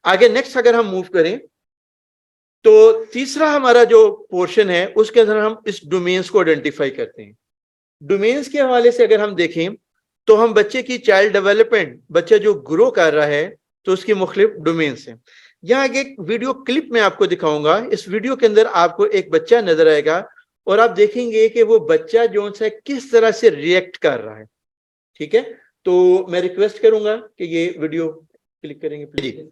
आगे नेक्स्ट अगर हम मूव करें तो तीसरा हमारा जो पोर्शन है उसके अंदर हम इस डोमेन्स को आइडेंटिफाई करते हैं। डोमेन्स के हवाले से अगर हम देखें तो हम बच्चे की चाइल्ड डेवलपमेंट, बच्चा जो ग्रो कर रहा है तो उसकी मुख्तलिफ डोमेन्स हैं। यहाँ आगे एक वीडियो क्लिप में आपको दिखाऊंगा। इस वीडियो के अंदर आपको एक बच्चा नजर आएगा और आप देखेंगे कि वो बच्चा जो है किस तरह से रिएक्ट कर रहा है। ठीक है, तो मैं रिक्वेस्ट करूंगा कि ये वीडियो क्लिक करेंगे प्लीज।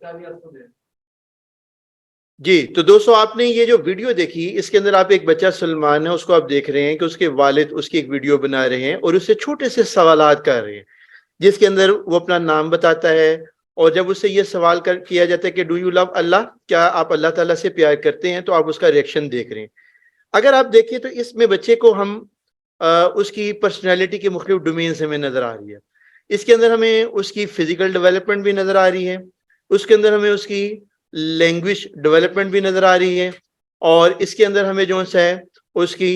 जी, तो दोस्तों आपने ये जो वीडियो देखी, इसके अंदर आप एक बच्चा सलमान है उसको आप देख रहे हैं कि उसके वालिद उसकी एक वीडियो बना रहे हैं और उससे छोटे से सवालात कर रहे हैं, जिसके अंदर वो अपना नाम बताता है और जब उससे ये सवाल किया जाता है कि डू यू लव अल्लाह, क्या आप अल्लाह ताला से प्यार करते हैं, तो आप उसका रिएक्शन देख रहे हैं। अगर आप देखें तो इसमें बच्चे को हम उसकी पर्सनैलिटी के मुख्तलिफ डोमेन्स हमें नजर आ रही है। इसके अंदर हमें उसकी फिजिकल डेवलपमेंट भी नजर आ रही है, उसके अंदर हमें उसकी लैंग्वेज डेवलपमेंट भी नजर आ रही है और इसके अंदर हमें जो है उसकी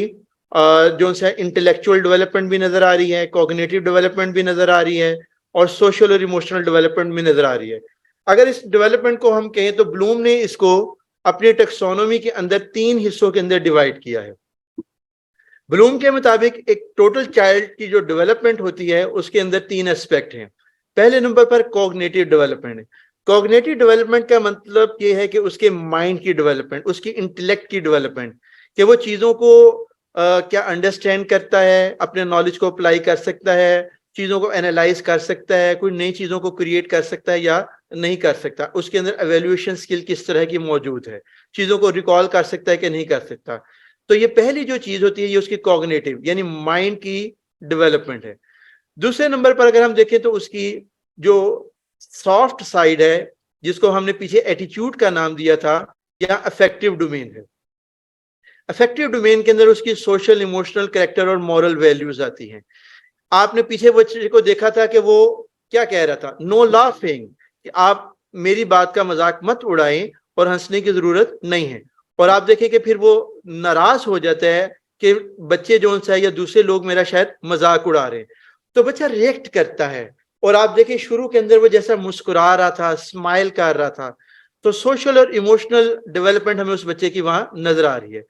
जो है इंटेलेक्चुअल डेवलपमेंट भी नजर आ रही है, कॉग्निटिव डेवलपमेंट भी नजर आ रही है और सोशल और इमोशनल डेवलपमेंट भी नजर आ रही है। अगर इस डेवलपमेंट को हम कहें तो ब्लूम ने इसको अपनी टेक्सोनोमी के अंदर 3 हिस्सों के अंदर डिवाइड किया है। ब्लूम के मुताबिक एक टोटल चाइल्ड की जो डेवलपमेंट होती है उसके अंदर 3 एस्पेक्ट हैं। पहले नंबर पर कॉग्निटिव डेवलपमेंट है। कॉग्निटिव डेवलपमेंट का मतलब ये है कि उसके माइंड की डेवलपमेंट, उसकी इंटेलेक्ट की डेवलपमेंट, कि वो चीज़ों को क्या अंडरस्टैंड करता है, अपने नॉलेज को अप्लाई कर सकता है, चीज़ों को एनालाइज कर सकता है, कोई नई चीज़ों को क्रिएट कर सकता है या नहीं कर सकता, उसके अंदर एवेल्यूएशन स्किल किस तरह की मौजूद है, चीज़ों को रिकॉल कर सकता है कि नहीं कर सकता। तो ये पहली जो चीज़ होती है ये उसकी कॉग्निटिव यानी माइंड की डेवलपमेंट है। दूसरे नंबर पर अगर हम देखें तो उसकी जो सॉफ्ट साइड है, जिसको हमने पीछे एटीट्यूड का नाम दिया था, या अफेक्टिव डोमेन है। अफेक्टिव डोमेन के अंदर उसकी सोशल, इमोशनल, कैरेक्टर और मॉरल वैल्यूज आती हैं। आपने पीछे बच्चे को देखा था कि वो क्या कह रहा था, नो लाफिंग, कि आप मेरी बात का मजाक मत उड़ाएं और हंसने की जरूरत नहीं है। और आप देखें कि फिर वो नाराज हो जाता है कि बच्चे जो है या दूसरे लोग मेरा शायद मजाक उड़ा रहे हैं, तो बच्चा रिएक्ट करता है। और आप देखें शुरू के अंदर वो जैसा मुस्कुरा रहा था, स्माइल कर रहा था, तो सोशल और इमोशनल डेवलपमेंट हमें उस बच्चे की वहां नजर आ रही है।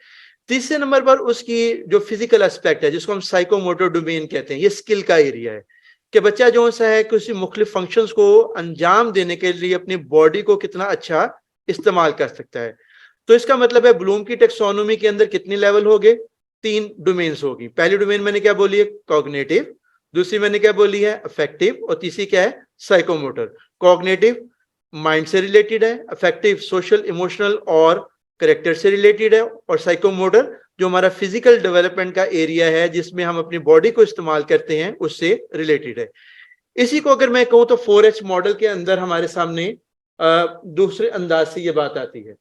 तीसरे नंबर पर उसकी जो फिजिकल एस्पेक्ट है, जिसको हम साइकोमोटर डोमेन कहते हैं, ये स्किल का एरिया है कि बच्चा जो सा है किसी मुख्तलिफ फंक्शंस को अंजाम देने के लिए अपनी बॉडी को कितना अच्छा इस्तेमाल कर सकता है। तो इसका मतलब है ब्लूम की टेक्सोनोमी के अंदर कितने लेवल हो गए, 3 डोमेन्स होगी। पहली डोमेन मैंने क्या बोली है, कॉग्निटिव, दूसरी मैंने क्या बोली है, अफेक्टिव, और तीसरी क्या है, साइकोमोटर। कॉग्निटिव माइंड से रिलेटेड है, अफेक्टिव सोशल, इमोशनल और करेक्टर से रिलेटेड है, और साइकोमोटर जो हमारा फिजिकल डेवलपमेंट का एरिया है जिसमें हम अपनी बॉडी को इस्तेमाल करते हैं, उससे रिलेटेड है। इसी को अगर मैं कहूँ तो 4H मॉडल के अंदर हमारे सामने दूसरे अंदाज से ये बात आती है।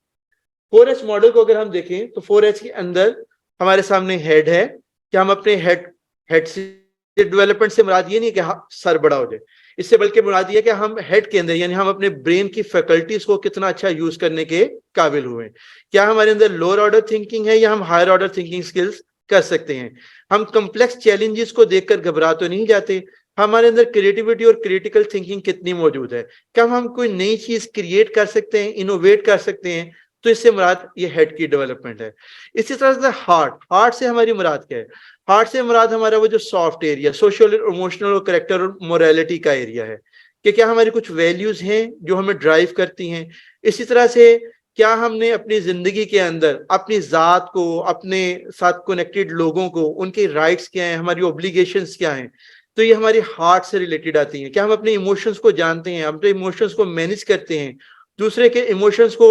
4H मॉडल को अगर हम देखें तो 4H के अंदर हमारे सामने हेड है कि हम अपने हेड से डेवलपमेंट से मुराद ये नहीं कि सर बड़ा हो जाए, इससे बल्कि मुराद ये कि हम हेड के अंदर यानी हम अपने ब्रेन की फैकल्टीज को कितना अच्छा यूज करने के काबिल हुए, क्या हमारे अंदर लोअर ऑर्डर थिंकिंग है या हम हायर ऑर्डर थिंकिंग स्किल्स कर सकते हैं, हम कॉम्प्लेक्स चैलेंजेस को देखकर घबरा तो नहीं जाते, हमारे अंदर क्रिएटिविटी और क्रिटिकल थिंकिंग कितनी मौजूद है, क्या हम कोई नई चीज क्रिएट कर सकते हैं, इनोवेट कर सकते हैं, तो इससे मुराद ये हेड की डेवलपमेंट है। इसी तरह से हार्ट से हमारी मुराद क्या है, हार्ट से मुराद हमारा वो जो सॉफ्ट एरिया, सोशल, इमोशनल और कैरेक्टर और मोरालिटी का एरिया है कि क्या हमारी कुछ वैल्यूज हैं जो हमें ड्राइव करती हैं। इसी तरह से क्या हमने अपनी जिंदगी के अंदर अपनी जात को, अपने साथ कनेक्टेड लोगों को, उनके राइट्स क्या हैं, हमारी ऑब्लिगेशंस क्या हैं, तो ये हमारी हार्ट से रिलेटेड आती हैं। क्या हम अपने इमोशंस को जानते हैं, अपने इमोशंस को मैनेज करते हैं, दूसरे के इमोशंस को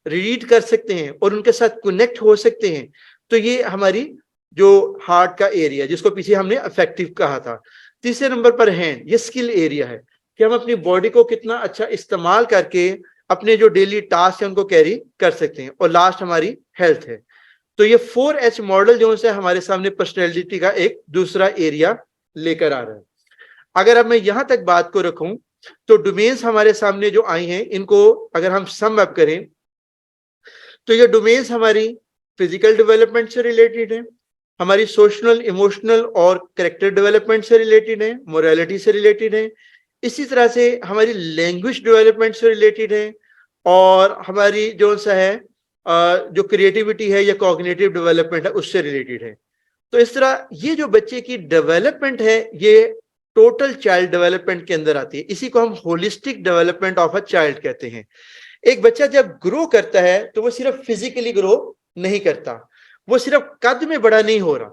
रीड कर सकते हैं और उनके साथ कनेक्ट हो सकते हैं, तो ये हमारी जो हार्ट का एरिया जिसको पीछे हमने अफेक्टिव कहा था। तीसरे नंबर पर हैंड, ये स्किल एरिया है कि हम अपनी बॉडी को कितना अच्छा इस्तेमाल करके अपने जो डेली टास्क है उनको कैरी कर सकते हैं। और लास्ट हमारी हेल्थ है। तो ये 4H मॉडल जो है हमारे सामने पर्सनैलिटी का एक दूसरा एरिया लेकर आ रहा है। अगर अब मैं यहां तक बात को रखूं तो डोमेन्स हमारे सामने जो आई हैं, इनको अगर हम सम अप करें तो ये डोमेन्स हमारी फिजिकल डेवलपमेंट से रिलेटेड है, हमारी सोशल, इमोशनल और कैरेक्टर डेवलपमेंट से रिलेटेड है, मोरालिटी से रिलेटेड है, इसी तरह से हमारी लैंग्वेज डेवलपमेंट से रिलेटेड है, और हमारी जो सा है जो क्रिएटिविटी है या कॉग्निटिव डेवलपमेंट है उससे रिलेटेड है। तो इस तरह ये जो बच्चे की डेवलपमेंट है ये टोटल चाइल्ड डेवलपमेंट के अंदर आती है। इसी को हम holistic development of a child कहते हैं। एक बच्चा जब ग्रो करता है तो वो सिर्फ फिजिकली ग्रो नहीं करता, वो सिर्फ कद में बड़ा नहीं हो रहा,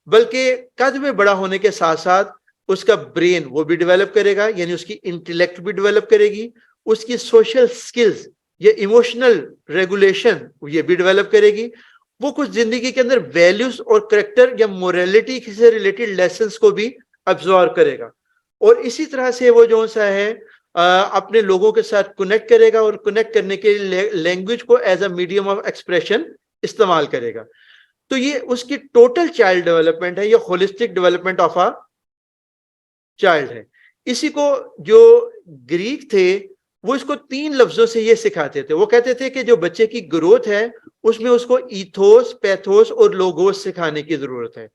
बल्कि कद में बड़ा होने के साथ साथ उसका ब्रेन वो भी डेवलप करेगा, यानी उसकी इंटेलेक्ट भी डेवलप करेगी, उसकी सोशल स्किल्स ये इमोशनल रेगुलेशन ये भी डेवलप करेगी, वो कुछ जिंदगी के अंदर वैल्यूज और करेक्टर या मोरालिटी से रिलेटेड लेसन्स को भी अब्जॉर्व करेगा। और इसी तरह से वो जो सा है अपने लोगों के साथ कनेक्ट करेगा और कनेक्ट करने के लिए लैंग्वेज को as a medium of expression इस्तेमाल करेगा। तो ये उसकी टोटल चाइल्ड डेवलपमेंट है, ये holistic development of a child है। इसी को जो ग्रीक थे वो इसको 3 लफ्जों से ये सिखाते थे। वो कहते थे कि जो बच्चे की ग्रोथ है उसमें उसको ईथोस, पैथोस और लोगोस सिखाने की जरूरत है।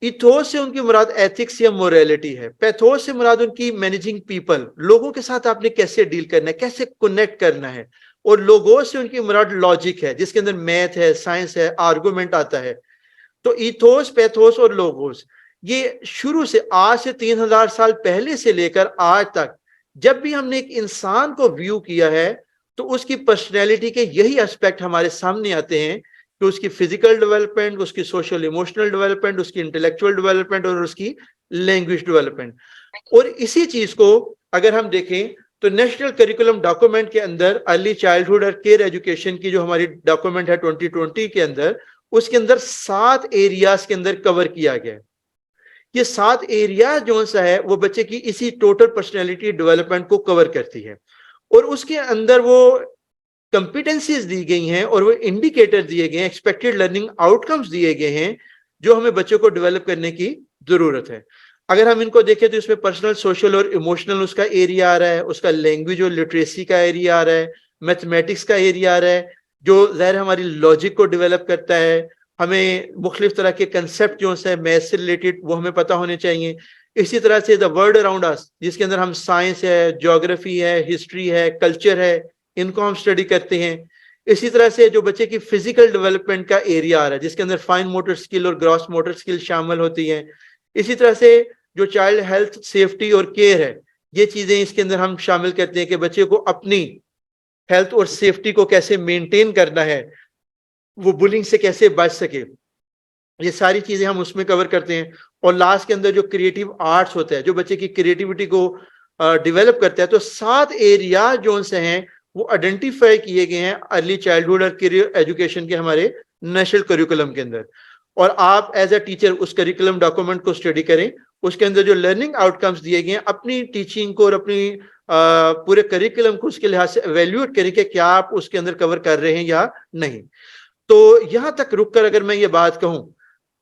इथोस से उनकी मुराद एथिक्स या मोरालिटी है, पैथोस से मुराद उनकी मैनेजिंग पीपल, लोगों के साथ आपने कैसे डील करना है, कैसे कनेक्ट करना है, और लोगोस से उनकी मुराद लॉजिक है जिसके अंदर मैथ है, साइंस है, आर्गुमेंट आता है। तो इथोस, पैथोस और लोगोस ये शुरू से आज से 3000 साल पहले से लेकर आज तक जब भी हमने एक इंसान को व्यू किया है तो उसकी पर्सनैलिटी के यही एस्पेक्ट हमारे सामने आते हैं कि उसकी फिजिकल डेवलपमेंट, उसकी सोशल इमोशनल डेवलपमेंट, उसकी इंटेलेक्चुअल डेवलपमेंट और उसकी लैंग्वेज डेवलपमेंट। और इसी चीज को अगर हम देखें तो नेशनल करिकुलम डॉक्यूमेंट के अंदर अर्ली चाइल्डहुड और केयर एजुकेशन की जो हमारी डॉक्यूमेंट है 2020 के अंदर, उसके अंदर 7 एरियाज के अंदर कवर किया गया है। ये 7 एरिया जो सा है वो बच्चे की इसी टोटल पर्सनैलिटी डेवलपमेंट को कवर करती है। और उसके अंदर वो कंपिटेंसीज दी गई हैं और वो इंडिकेटर दिए गए हैं, एक्सपेक्टेड लर्निंग आउटकम्स दिए गए हैं जो हमें बच्चों को डेवलप करने की जरूरत है। अगर हम इनको देखें तो इसमें पर्सनल, सोशल और इमोशनल उसका एरिया आ रहा है, उसका लैंग्वेज और लिटरेसी का एरिया आ रहा है, मैथमेटिक्स का एरिया आ रहा है जो ज़ाहिर हमारी लॉजिक को डेवलप करता है। हमें मुख्तलिफ तरह के कंसेप्ट जो है मैथ से रिलेटेड वो हमें पता होने चाहिए। इसी तरह से द वर्ल्ड अराउंड अस जिसके अंदर हम साइंस है, ज्योग्राफी है, हिस्ट्री है, कल्चर है, इनको हम स्टडी करते हैं। इसी तरह से जो बच्चे की फिजिकल डेवलपमेंट का एरिया आ रहा है जिसके अंदर फाइन मोटर स्किल और ग्रॉस मोटर स्किल शामिल होती हैं। इसी तरह से जो चाइल्ड हेल्थ, सेफ्टी और केयर है ये चीजें इसके अंदर हम शामिल करते हैं कि बच्चे को अपनी हेल्थ और सेफ्टी को कैसे मेंटेन करना है, वो बुलिंग से कैसे बच सके, ये सारी चीजें हम उसमें कवर करते हैं। और लास्ट के अंदर जो क्रिएटिव आर्ट्स होता है जो बच्चे की क्रिएटिविटी को डेवलप करता है। तो 7 एरिया जो से हैं वो आइडेंटिफाई किए गए हैं अर्ली चाइल्डहुड और करियर एजुकेशन के हमारे नेशनल करिकुलम के अंदर। और आप एज अ टीचर उस करिकुलम डॉक्यूमेंट को स्टडी करें, उसके अंदर जो लर्निंग आउटकम्स दिए गए हैं अपनी टीचिंग को और अपनी पूरे करिकुलम को उसके लिहाज से एवेल्यूएट करें कि क्या आप उसके अंदर कवर कर रहे हैं या नहीं। तो यहां तक रुककर अगर मैं ये बात कहूं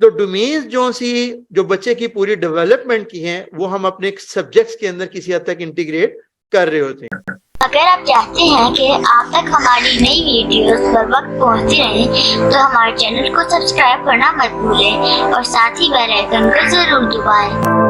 तो डोमेन्स जो बच्चे की पूरी डेवलपमेंट की हैं वो हम अपने सब्जेक्ट्स के अंदर किसी हद तक इंटीग्रेट कर रहे होते हैं। अगर आप चाहते हैं कि आप तक हमारी नई वीडियोस बर वक्त पहुंचती रहें तो हमारे चैनल को सब्सक्राइब करना मत भूलें और साथ ही बेल आइकन को जरूर दबाएं।